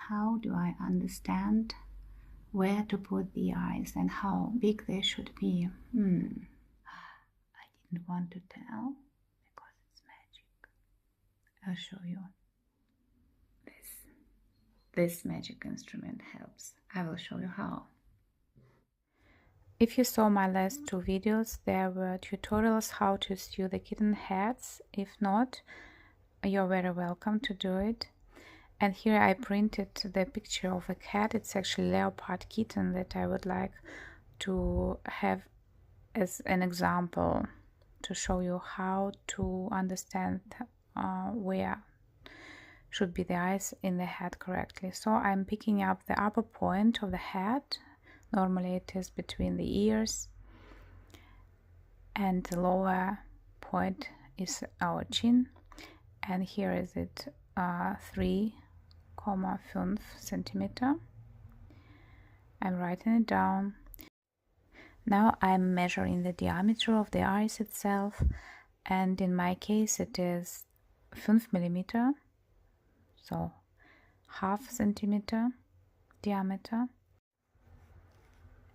how do I understand where to put the eyes and how big they should be? I didn't want to tell because it's magic. I'll show you. This magic instrument helps. I will show you how. If you saw my last two videos, there were tutorials how to sew the kitten heads. If not, you're very welcome to do it. And here I printed the picture of a cat. It's actually leopard kitten that I would like to have as an example to show you how to understand where should be the eyes in the head correctly. So I'm picking up the upper point of the head. Normally it is between the ears, and the lower point is our chin, and here is it 3,5 centimeter. I'm writing it down. Now I'm measuring the diameter of the eyes itself, and in my case it is 5 millimeter, so half centimeter diameter.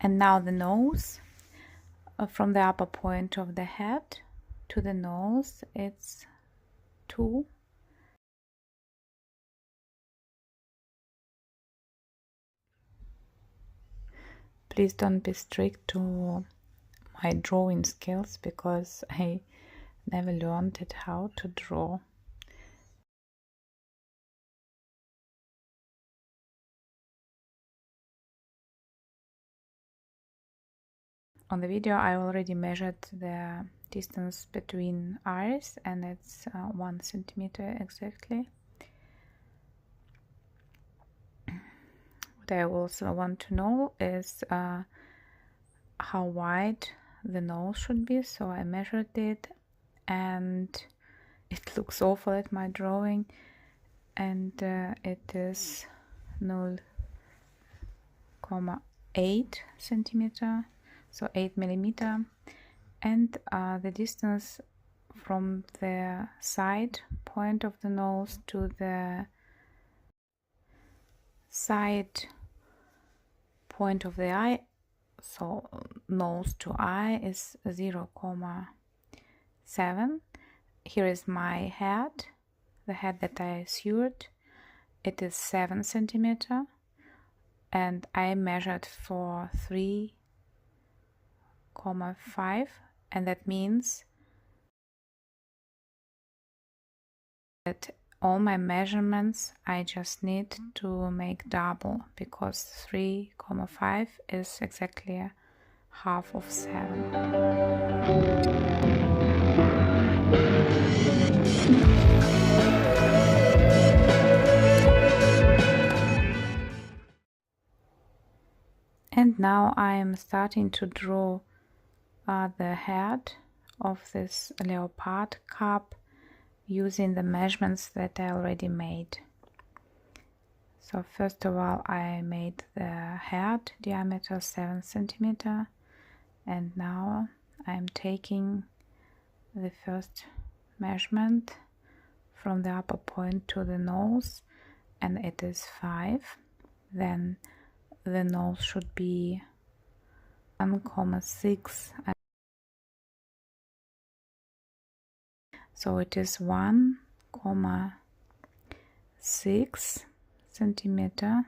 And now the nose, from the upper point of the head to the nose, it's 2. Please don't be strict to my drawing skills because I never learned it how to draw. On the video I already measured the distance between eyes, and it's 1 centimeter exactly. What I also want to know is how wide the nose should be, so I measured it, and it looks awful at my drawing, and it is 0,8 centimeter, so 8 millimeter, and the distance from the side point of the nose to the side point of the eye, so nose to eye, is 0,7. Here is my head, the head that I sewed. It is 7 centimeter, and I measured for 3,5, and that means that all my measurements I just need to make double, because 3,5 is exactly half of 7. And now I am starting to draw the head of this leopard cub using the measurements that I already made. So first of all I made the head diameter 7 centimeter, and now I'm taking the first measurement from the upper point to the nose, and it is 5. Then the nose should be 1,6. So it is 1,6 centimeter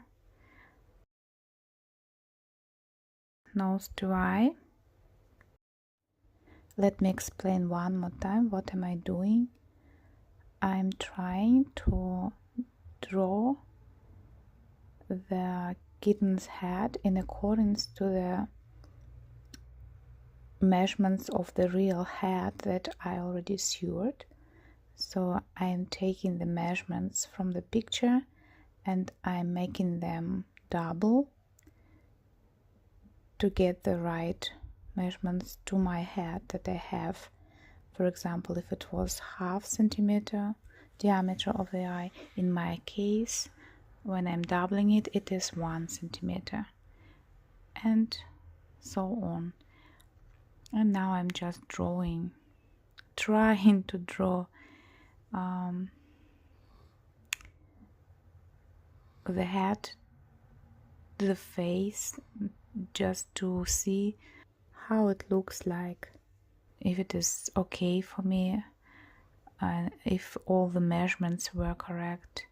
nose to eye. Let me explain one more time what am I doing. I'm trying to draw the kitten's head in accordance to the measurements of the real head that I already sewed. So I am taking the measurements from the picture and I'm making them double to get the right measurements to my head that I have. For example, if it was half centimeter diameter of the eye, in my case, when I'm doubling it, it is 1 centimeter, and so on. And now I'm just trying to draw the head, the face, just to see how it looks like, if it is okay for me, and if all the measurements were correct.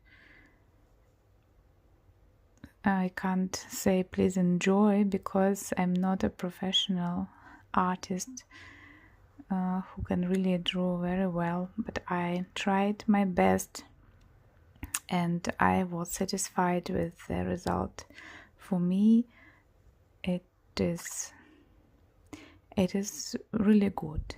I can't say please enjoy because I'm not a professional artist who can really draw very well, but I tried my best and I was satisfied with the result. For me, it is really good.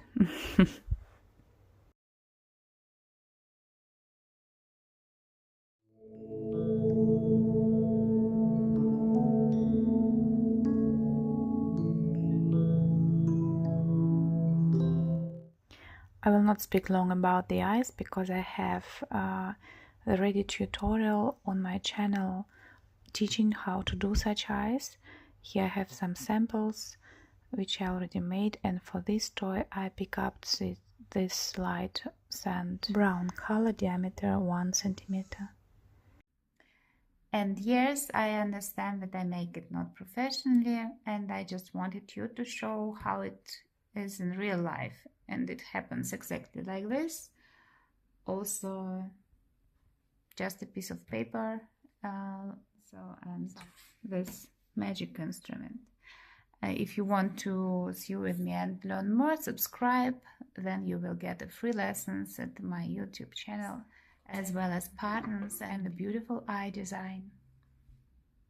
I will not speak long about the eyes because I have a ready tutorial on my channel teaching how to do such eyes. Here I have some samples which I already made, and for this toy I pick up this light sand brown color, diameter 1 centimeter. And yes, I understand that I make it not professionally, and I just wanted you to show how it is in real life, and it happens exactly like this. Also, just a piece of paper, and this magic instrument. If you want to see with me and learn more, subscribe, then you will get the free lessons at my YouTube channel, as well as patterns and a beautiful eye design.